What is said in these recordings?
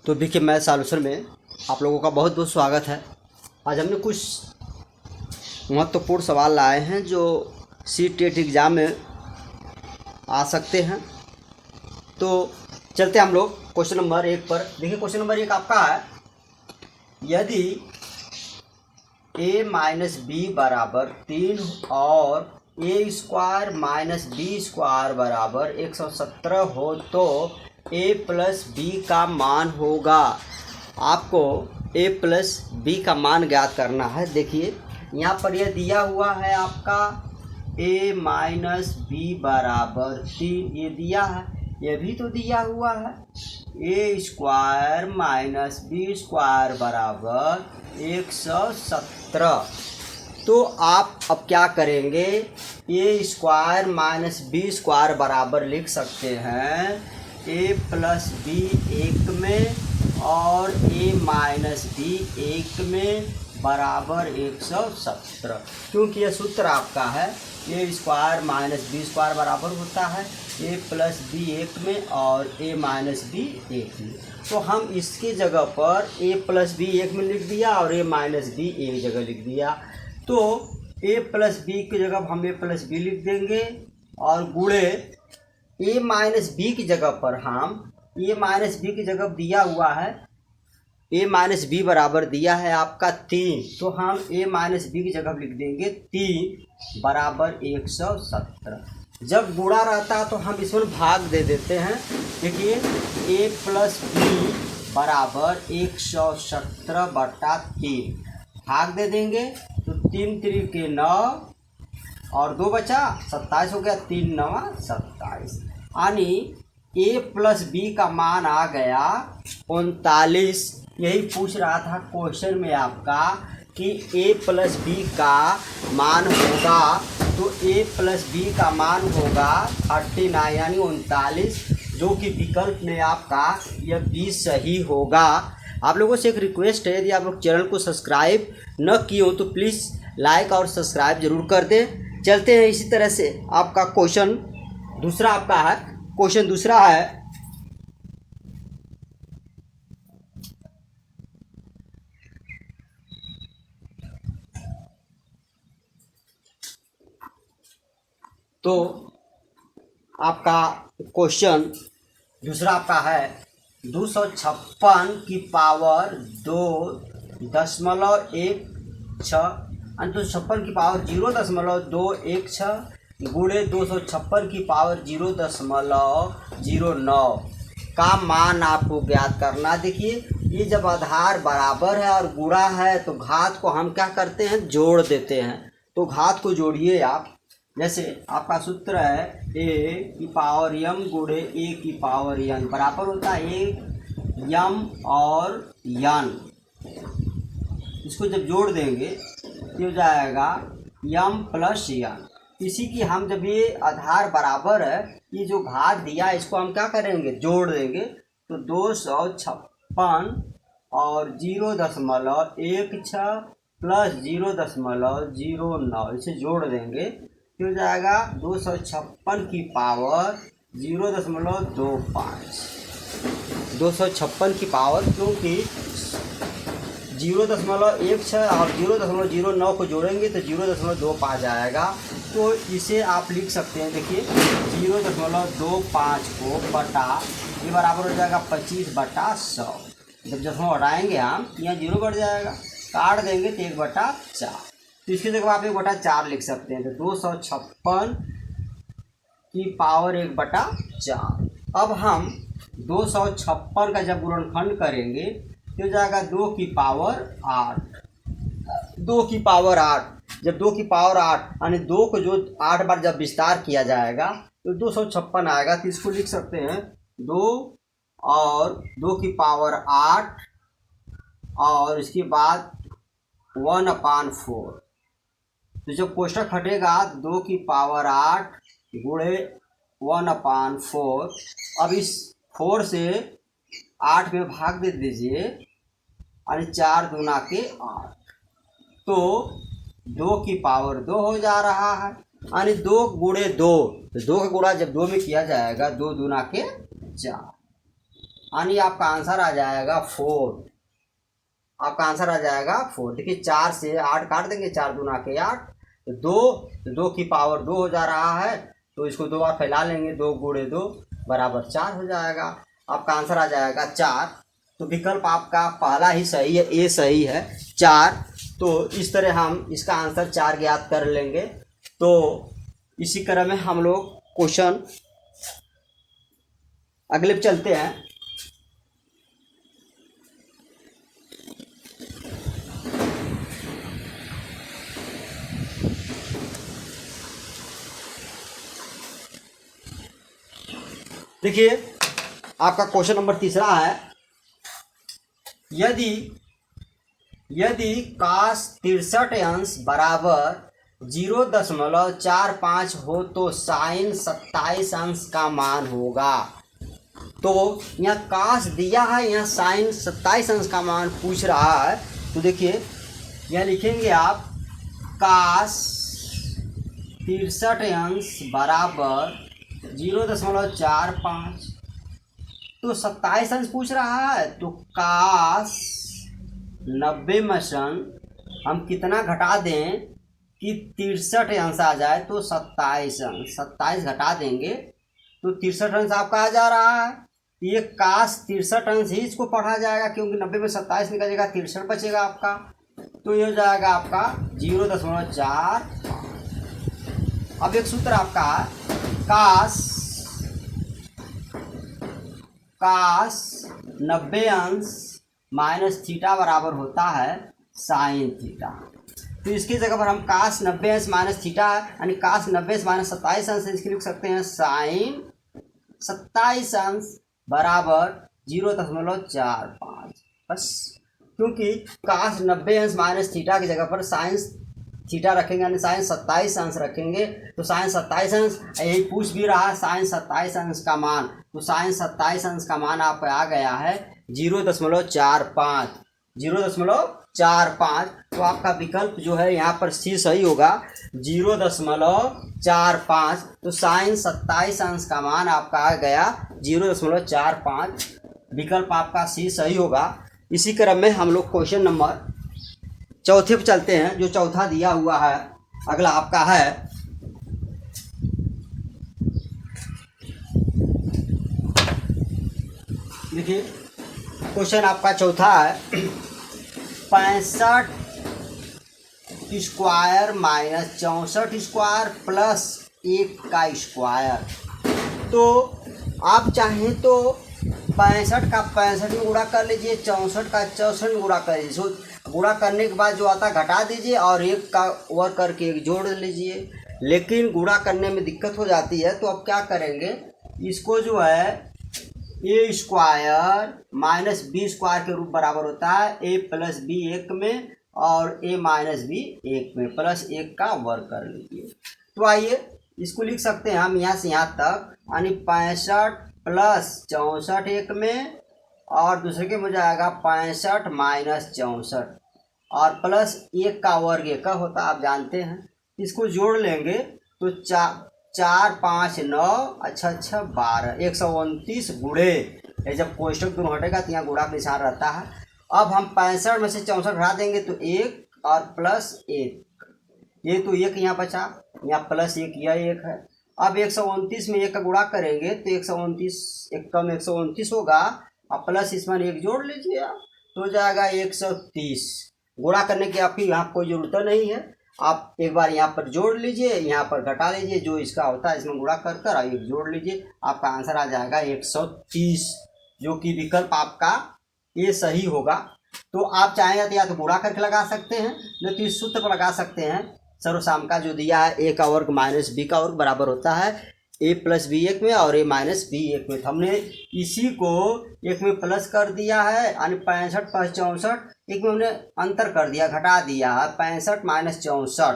तो देखिए math solution में आप लोगों का बहुत बहुत स्वागत है। आज हमने कुछ महत्वपूर्ण सवाल लाए हैं जो सी-टेट एग्ज़ाम में आ सकते हैं। तो चलते हैं हम लोग क्वेश्चन नंबर 1 पर। देखिए क्वेश्चन नंबर 1 आपका है, यदि a माइनस बी बराबर 3 और a square minus B square बराबर 117 हो तो a प्लस बी का मान होगा। आपको a प्लस बी का मान ज्ञात करना है। देखिए यहाँ पर यह दिया हुआ है आपका a माइनस बी बराबर 3, ये दिया है, यह भी तो दिया हुआ है a square minus B square बराबर 117। तो आप अब क्या करेंगे, a square minus B square बराबर लिख सकते हैं a प्लस बी 1 में और a माइनस बी 1 में बराबर 117, क्योंकि यह सूत्र आपका है a square minus B square बराबर होता है a प्लस बी 1 में और a माइनस बी 1 में। तो हम इसकी जगह पर a प्लस बी 1 में लिख दिया और a माइनस बी एक जगह लिख दिया। तो a प्लस बी की जगह हम a प्लस बी लिख देंगे और गुणे a माइनस बी की जगह पर हम a माइनस बी की जगह दिया हुआ है a माइनस बी बराबर दिया है आपका 3, तो हम a माइनस बी की जगह लिख देंगे 3 बराबर 117। जब गुणा रहता है तो हम इसमें भाग दे देते हैं। देखिए a प्लस बी बराबर 117/3 भाग दे देंगे तो 3 त्रिके 9 और 2 बचा 27 हो गया, 3 9 27, यानी a प्लस बी का मान आ गया 39। यही पूछ रहा था क्वेश्चन में आपका कि a प्लस बी का मान होगा, तो a प्लस बी का मान होगा 39 यानी 39, जो कि विकल्प में आपका यह बी सही होगा। आप लोगों से एक रिक्वेस्ट है, यदि आप लोग चैनल को सब्सक्राइब न किए हो तो प्लीज़ लाइक और सब्सक्राइब जरूर कर दें। चलते हैं इसी तरह से आपका क्वेश्चन दूसरा आपका है। क्वेश्चन दूसरा है, तो आपका क्वेश्चन दूसरा आपका है 256 की पावर 2.16 और 256 की पावर 0.216 गुणे 256 की पावर 0.09 का मान आपको ज्ञात करना। देखिए ये जब आधार बराबर है और गुणा है तो घात को हम क्या करते हैं, जोड़ देते हैं। तो घात को जोड़िए आप, जैसे आपका सूत्र है a की पावर m गुणे a की पावर n बराबर होता है m और n। इसको जब जोड़ देंगे तो हो जाएगा m प्लस n। इसी की हम जब ये आधार बराबर है, ये जो घात दिया है इसको हम क्या करेंगे, जोड़ देंगे। तो 256 और 0.16 प्लस 0.09 इसे जोड़ देंगे तो हो जाएगा 256 की पावर 0.25। 256 की पावर, क्योंकि 0.16 और 0.09 को जोड़ेंगे तो 0.25 आ जाएगा। तो इसे आप लिख सकते हैं। देखिए 0.25 को बटा, ये बराबर हो जाएगा 25/100। जब दशमलव हटाएंगे हम यहाँ 0 बढ़ जाएगा, काट देंगे तो 1/4। तो इसकी जगह आप 1/4 लिख सकते हैं। तो 256 की पावर 1/4। अब हम 256 का जब गुणनखंड करेंगे तो हो जाएगा 2 की पावर 8। 2 की पावर 8, जब 2 की पावर 8 यानी 2 को जो 8 बार जब विस्तार किया जाएगा तो 256 आएगा। तो इसको लिख सकते हैं 2 और 2 की पावर 8 और इसके बाद 1/4। तो जब कोष्टक हटेगा 2 की पावर 8 गुणे 1/4। अब इस 4 से 8 में भाग दे दीजिए और 4 दूना के 8, तो 2 की पावर 2 हो जा रहा है। यानी 2 गुणे 2, तो 2 का गुणा जब 2 में किया जाएगा 2 दूना के 4, यानी आपका आंसर आ जाएगा 4। आपका आंसर आ जाएगा 4। देखिए 4 से 8 काट देंगे, 4 दूना के 8, तो 2 की पावर 2 हो जा रहा है, तो इसको 2 बार फैला लेंगे, 2 गुणे 2 बराबर 4 हो जाएगा। आपका आंसर आ जाएगा 4। तो विकल्प आपका पहला ही सही है, ए सही है 4। तो इस तरह हम इसका आंसर 4 ज्ञात कर लेंगे। तो इसी क्रम में हम लोग क्वेश्चन अगले पे चलते हैं। देखिए आपका क्वेश्चन नंबर तीसरा है, यदि cos 63 अंश बराबर 0.45 हो तो sin 27 अंश का मान होगा। तो यहाँ cos दिया है, यहाँ sin 27 अंश का मान पूछ रहा है। तो देखिए यहाँ लिखेंगे आप cos 63 अंश बराबर 0.45, तो 27 अंश पूछ रहा है, तो cos 90 में से हम कितना घटा दें कि 63 अंश आ जाए, तो 27 अंश, 27 घटा देंगे तो 63 अंश आपका आ जा रहा है। ये cos 63 अंश ही इसको पढ़ा जाएगा, क्योंकि 90 में 27 निकलेगा, 63 बचेगा आपका, तो ये हो जाएगा आपका 0.4। अब एक सूत्र आपका cos 90 अंश माइनस थीटा बराबर होता है साइन थीटा। तो इसकी जगह पर हम cos 90 अंश माइनस थीटा, यानी cos 90 अंश माइनस 27 अंश, इसके लिख सकते हैं साइन 27 अंश बराबर 0.45। बस, क्योंकि cos 90 अंश माइनस थीटा की जगह पर साइन थीटा रखेंगे, यानी साइन 27 अंश रखेंगे, तो साइन 27 अंश यही पूछ भी रहा है, साइन 27 अंश का मान, तो साइन 27 अंश का मान आपका आ गया है 0.45। 0.45, तो आपका विकल्प जो है यहाँ पर सी सही होगा, 0.45। तो साइन 27 अंश का मान आपका आ गया 0.45, विकल्प आपका सी सही होगा। इसी क्रम में हम लोग क्वेश्चन नंबर चौथे पे चलते हैं, जो चौथा दिया हुआ है। अगला आपका है देखिए क्वेश्चन आपका चौथा है, 65 स्क्वायर माइनस 64 स्क्वायर प्लस 1 का स्क्वायर। तो आप चाहें तो 65 का 65 में गुणा कर लीजिए, 64 का 64 में गुणा कर लीजिए, गुणा करने के बाद जो आता घटा दीजिए और 1 का वर्ग करके 1 जोड़ लीजिए। लेकिन गुणा करने में दिक्कत हो जाती है, तो अब क्या करेंगे, इसको जो है ए स्क्वायर माइनस बी स्क्वायर के रूप बराबर होता है ए प्लस बी 1 में और ए माइनस बी 1 में, प्लस 1 का वर्ग कर लीजिए। तो आइए इसको लिख सकते हैं हम यहाँ से यहाँ तक, यानी 65 प्लस 64 1 में, और दूसरे के हो जाएगा 65 माइनस 64 और प्लस 1 का वर्ग 1 का होता है, आप जानते हैं। इसको जोड़ लेंगे तो 4 5 9 अच्छा 12, 129 गुणे, जब कोष्टक दोनों हटेगा तो यहाँ गुणा का निशान रहता है। अब हम 65 में से 64 घटा देंगे तो 1 और प्लस 1, ये तो 1 यहाँ बचा, यहाँ प्लस 1 यह 1 है। अब 129 में 1 का गुणा करेंगे तो 129 1 कम 129 होगा, अब प्लस इसमें 1 जोड़ लीजिए तो हो जाएगा 130। गुणा करने की आपकी यहाँ कोई ज़रूरत नहीं है, आप एक बार यहाँ पर जोड़ लीजिए, यहाँ पर घटा लीजिए, जो इसका होता है इसमें गुणा कर कर 1 जोड़ लीजिए, आपका आंसर आ जाएगा 130, जो कि विकल्प आपका ये सही होगा। तो आप चाहें तो या तो गुणा करके लगा सकते हैं, नहीं तो इस सूत्र पर लगा सकते हैं, सर्वसाम का जो दिया है ए का वर्ग माइनस बी का वर्ग बराबर होता है ए प्लस बी 1 में और ए माइनस बी 1 में। तो हमने इसी को 1 में प्लस कर दिया है, यानी 65 प्लस 64, 1 में हमने अंतर कर दिया, घटा दिया है 65 माइनस 64,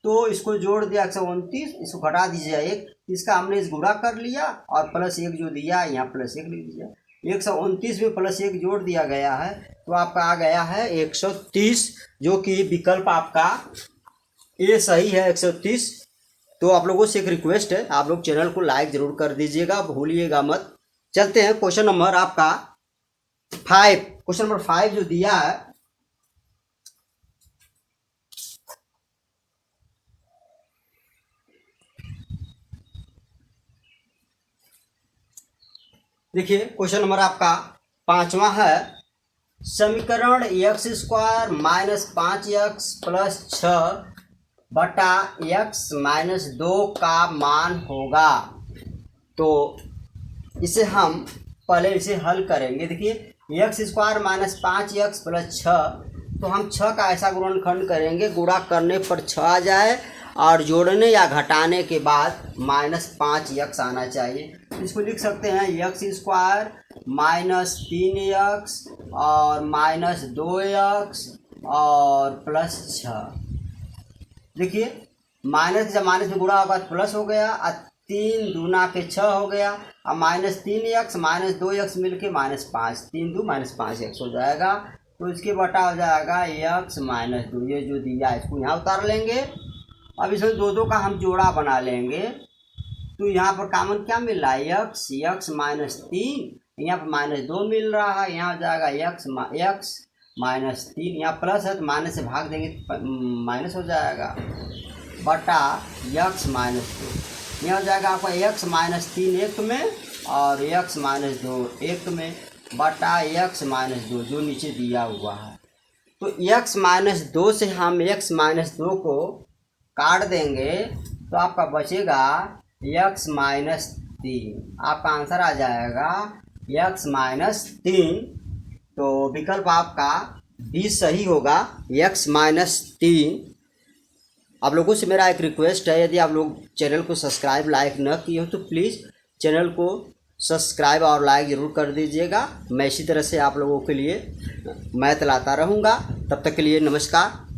तो इसको जोड़ दिया 129, इसको घटा दीजिए 1, इसका हमने इस गुणा कर लिया और प्लस 1 जो दिया यहाँ प्लस 1 लिख दीजिए, 129 में प्लस 1 जोड़ दिया गया है, तो आपका आ गया है 130, जो कि विकल्प आपका ये सही है 130। तो आप लोगों से एक रिक्वेस्ट है, आप लोग चैनल को लाइक ज़रूर कर दीजिएगा, भूलिएगा मत। चलते हैं क्वेश्चन नंबर आपका 5। क्वेश्चन नंबर 5 जो दिया है, देखिए क्वेश्चन नंबर आपका 5वां है, समीकरण x square minus 5x plus 6 बटा x माइनस 2 का मान होगा। तो इसे हम पहले इसे हल करेंगे। देखिए x square minus 5x plus 6, तो हम 6 का ऐसा गुणनखंड करेंगे, गुणा करने पर 6 आ जाए और जोड़ने या घटाने के बाद माइनस 5x आना चाहिए। इसको लिख सकते हैं एक्स स्क्वायर माइनस 3x और माइनस 2x और प्लस 6। देखिए माइनस जब माइनस में गुणा होगा तो प्लस हो गया, और 3 दूना के 6 हो गया, और माइनस 3x माइनस 2x मिलके माइनस 5, 3 2 माइनस 5x हो जाएगा। तो इसके बटा हो जाएगा x माइनस 2। ये जो दिया इसको यहाँ उतार लेंगे। अब इसमें दो का हम जोड़ा बना लेंगे। तो यहाँ पर कॉमन क्या मिल रहा है, x माइनस 3, यहाँ पर माइनस 2 मिल रहा है, यहाँ हो जाएगा x माइनस 3, यहाँ प्लस है तो माइनस से भाग देंगे तो माइनस हो जाएगा, बटा x माइनस 2। यहाँ हो जाएगा आपका x माइनस 3 एक में और x माइनस 2 एक में, बटा x माइनस 2 जो नीचे दिया हुआ है। तो x माइनस 2 से हम x माइनस 2 को काट देंगे तो आपका बचेगा x माइनस 3। आपका आंसर आ जाएगा x माइनस 3। तो विकल्प आपका बी सही होगा, x माइनस 3। आप लोगों से मेरा एक रिक्वेस्ट है, यदि आप लोग चैनल को सब्सक्राइब लाइक न किए हो तो प्लीज़ चैनल को सब्सक्राइब और लाइक ज़रूर कर दीजिएगा। मैं इसी तरह से आप लोगों के लिए मैथ लाता रहूँगा। तब तक के लिए नमस्कार।